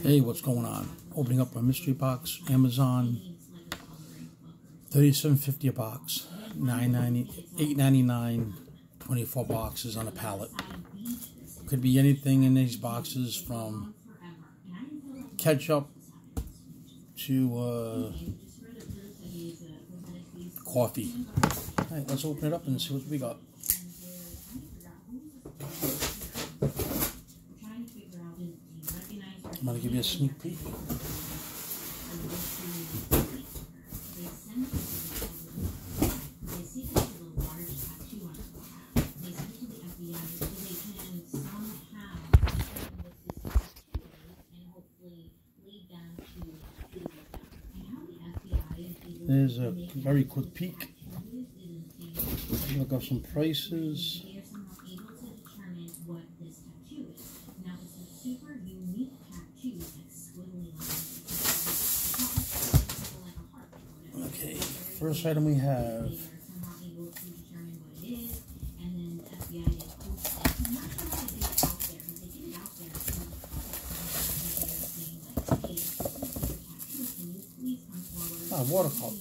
Hey, what's going on? Opening up my mystery box. Amazon, $37.50 a box, $8.99, 24 boxes on a pallet. Could be anything in these boxes from ketchup to coffee. All right, let's open it up and see what we got. I'm going to give you a sneak peek. There's a very quick peek. Look up some prices. Okay, first item we have water cup.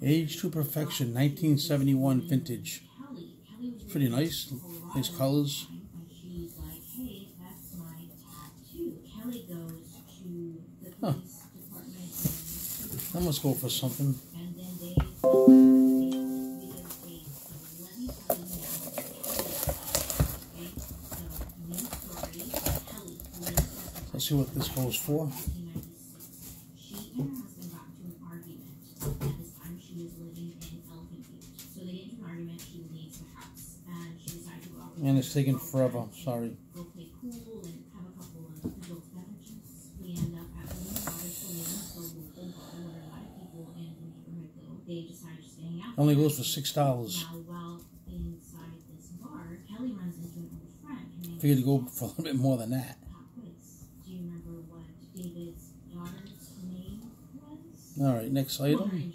Age to Perfection, 1971 vintage. Pretty nice. Nice colors. Huh. I must go for something. Let's see what this goes for. And it's taking forever, sorry. Only goes for $6. Figured to go for a little bit more than that. Alright, next item.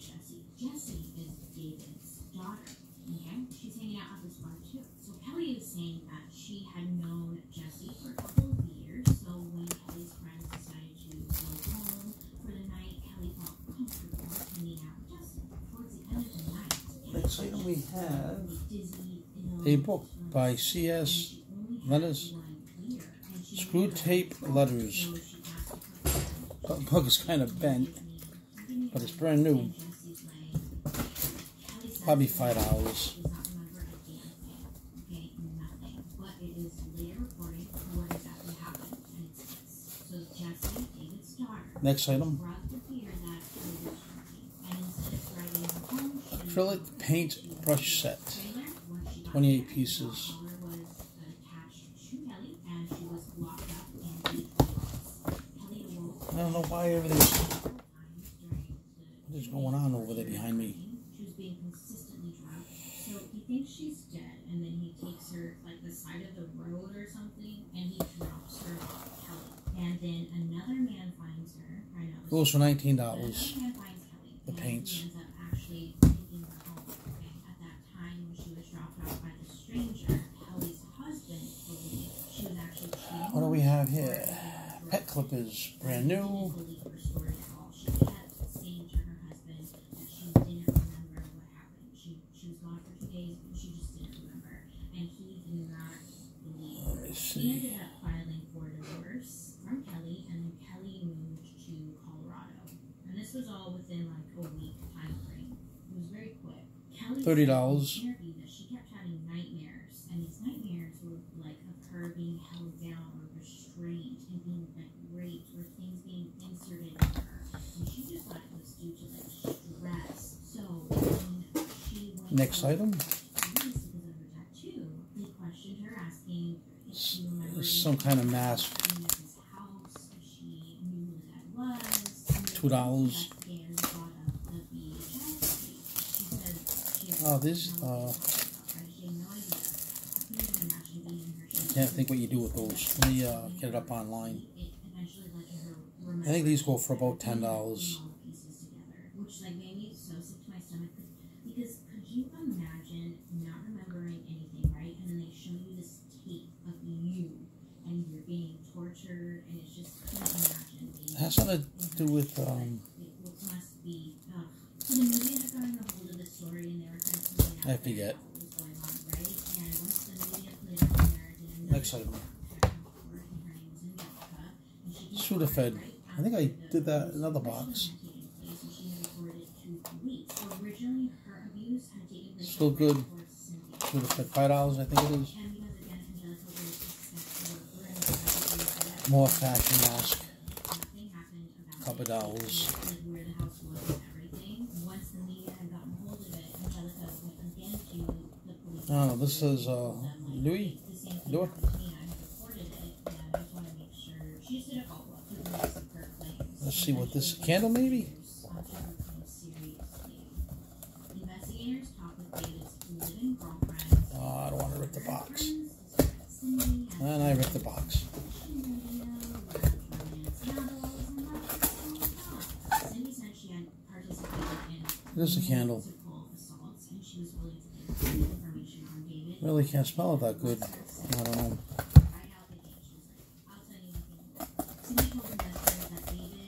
She's hanging out at this bar too. So Kelly is saying that she had known Jesse for a couple of years. So when Kelly's friends decided to go home for the night, Kelly felt comfortable hanging out with Jesse. Towards the end of the night, Next item we have a book by C.S. Lewis, Screw Tape Letters. The book is kind of bent, but it's brand new. Probably $5. Next item. Acrylic paint brush set. 28 pieces. I don't know why everything's... What is going on over there behind me? She was being consistently drunk. So he thinks she's dead, and then he takes her like the side of the road or something, and he drops her off Kelly. And then another man finds her. I know. Goes for $19. Another man finds Kelly. The paints. He ends up actually taking her home. Okay. At that time, when she was dropped off by the stranger, Kelly's husband believed she was actually cheating. What do we have here? Pet clippers, brand new. He ended up filing for divorce from Kelly, and then Kelly moved to Colorado. And this was all within like a week time frame. It was very quick. Kelly $30. said in an interview that she kept having nightmares, and these nightmares were like of her being held down or restrained and being like raped or things being inserted in her. And she just thought it was due to like stress. So when she went Next item. Some kind of mask. $2. Oh, this. I can't think what you do with those. Let me get it up online. I think these go for about $10. Which like made me so sick to my stomach because could you imagine not remembering anything, right? And then they show you this tape of and it's just couldn't imagine being. It has something to do with It must be. So the media had gotten a hold of the story, and they were kind of putting out I forget. what was going on, right? And once the media played up the narrative, Next item. Sudafed. I think I did that in another box. Still good. Sudafed, $5, I think it is. More fashion mask. Couple dollars. Oh, this is Louis. Newark. Let's see what this candle maybe. Oh, I don't want to rip the box. And I ripped the box. This is a candle. Really can't smell it that good. I don't know.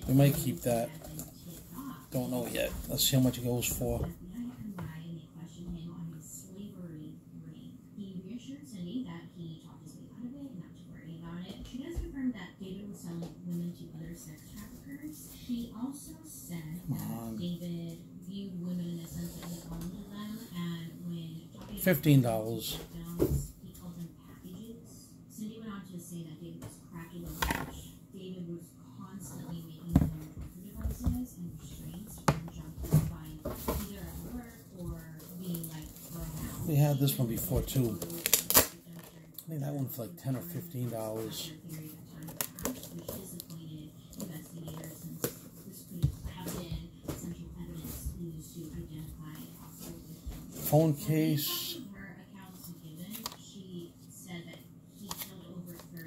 We might keep that. Don't know yet. Let's see how much it goes for. He also said that David viewed women in the sense that he owned them, and when $15. he called them packages. Cindy went on to say that David was cracking the watch. David was constantly making them torture devices and restraints from jumping by either at work or being like thrown out. We had this one before too. I think that one for like $10 or $15. Phone case,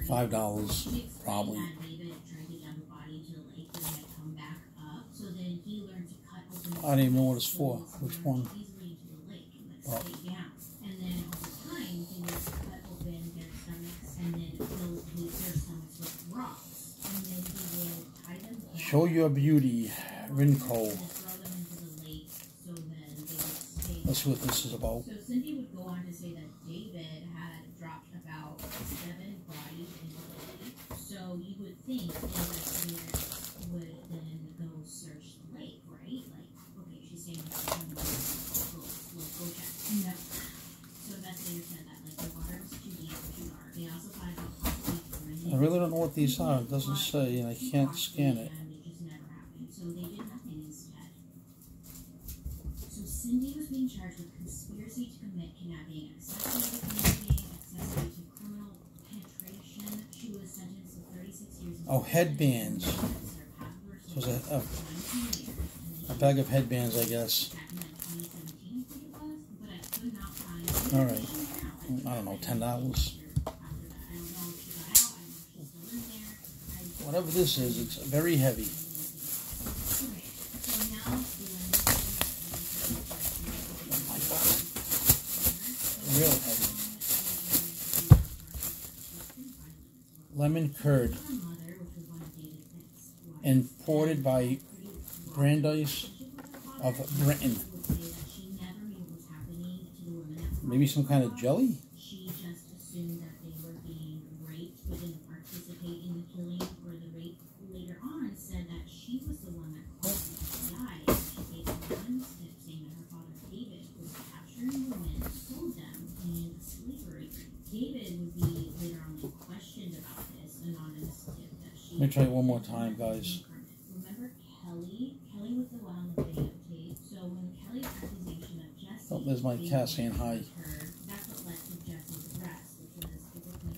$5 probably. I don't even know what it's for. Which one? Oh. Show Your Beauty, Rinco. Let's see what this is about. So Cindy would go on to say that David had dropped about 7 bodies in the lake. So you would think investigators would then go search the lake, right? Like, okay, she's saying go check. No. So investigators said that like the water was too deep or too dark. They also thought about possibly. I really don't know what these are. It doesn't say, and I can't scan it. So they did nothing instead. So Cindy was being charged with conspiracy to commit kidnapping, accessory to kidnapping, accessory to criminal penetration. She was sentenced to 36 years. Oh, headbands. So it's a bag of headbands, I guess. All right. I don't know, $10. Whatever this is, it's very heavy. Real heavy. Lemon curd, imported by Brandeis of Britain. Maybe some kind of jelly? She just assumed that they were being raped, but didn't participate in the killing or the rape. Later on, said that she was the one that called the FBI. She gave one tip saying that her father David was capturing women, sold them in slavery. David would be later on questioned about this anonymous tip that she. Let me try it one more time, guys. Remember Kelly? Kelly was the one on the videotape. So when Kelly's accusation of Jesse. Oh, there's my cat saying hi. That's what led to Jesse's arrest, which was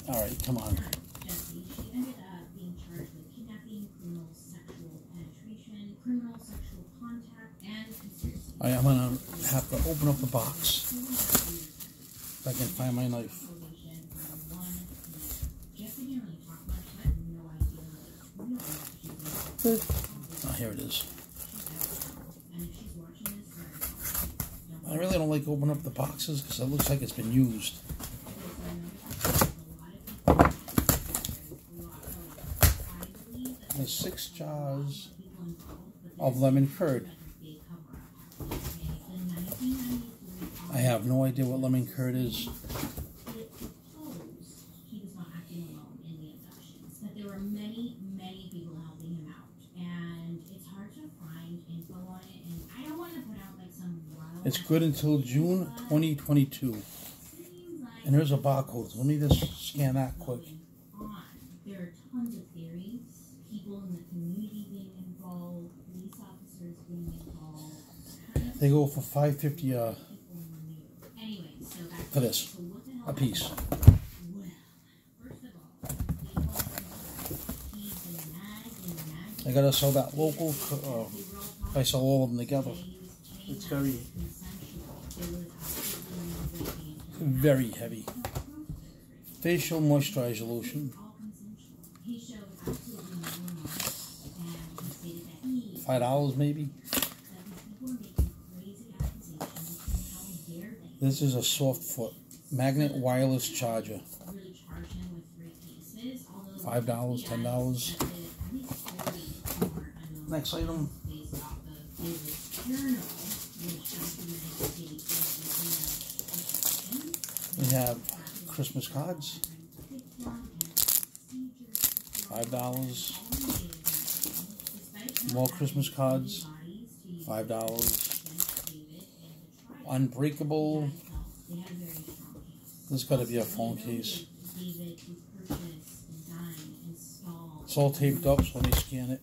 all right, come on. Jesse. She ended up being charged with kidnapping, criminal sexual penetration, criminal sexual contact, and conspiracy. All right, I'm gonna have to open up the box if I can find my knife. Jesse didn't really talk much. I have no idea. Oh, here it is. I really don't like opening up the boxes because it looks like it's been used. 6 jars of lemon curd. I have no idea what lemon curd is. It's good until June 2022. And there's a barcode. Let me just scan that quick. There are tons of theories. People in the community being involved, police officers being involved. They go for $5.50 for this a piece. I gotta sell that local. If I sell all of them together, it's very heavy. Facial moisturizer lotion. $5 maybe. This is a soft foot magnet wireless charger. $5, $10. Next item. We have Christmas cards. $5. More Christmas cards. $5. Unbreakable. This has got to be a phone case. It's all taped up, so let me scan it.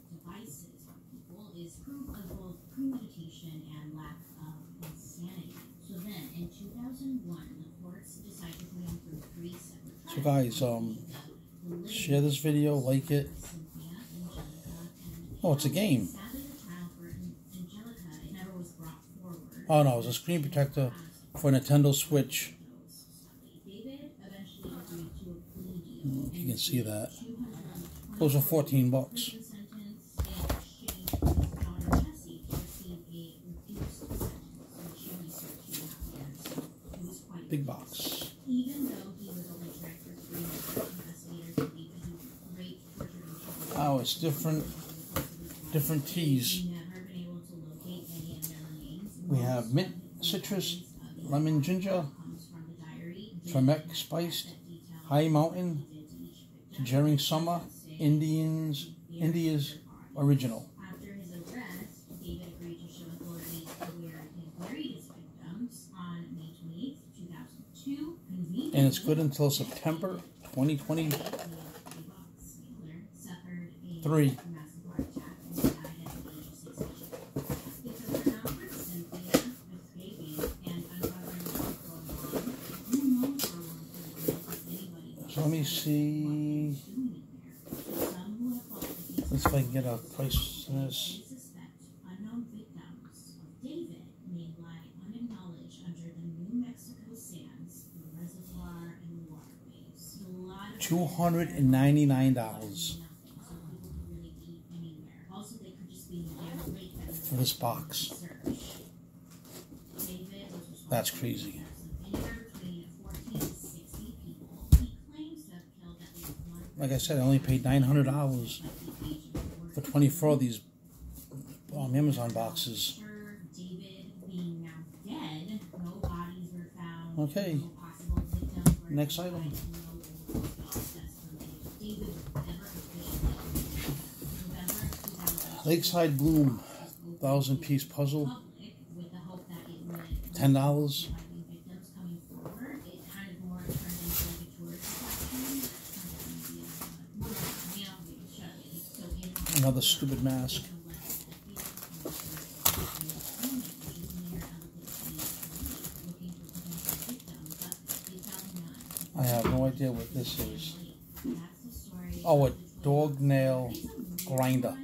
So guys, share this video, like it. Oh, it's a game. Oh no, it's a screen protector for Nintendo Switch. You can see that. Those are $14. Big box. Oh, it's different teas. We have mint citrus, lemon ginger, Tremec spiced, High Mountain, During Summer, India's original. And it's good until September 2023. So let me see. Let's see if I can get a price on this. $299 for this box. That's crazy. Like I said, I only paid $900 for 24 of these Amazon boxes. Okay, next item. Lakeside Bloom 1,000-piece puzzle. $10. Another stupid mask. I have no idea what this is. Oh, a dog nail grinder.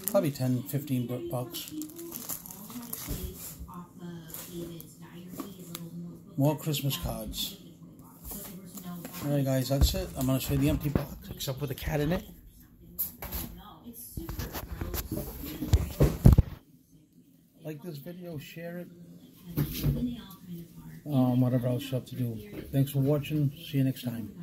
Probably $10, $15. More Christmas cards. Alright guys, that's it. I'm going to show you the empty box, except with a cat in it. Like this video, share it. Whatever else you have to do. Thanks for watching. See you next time.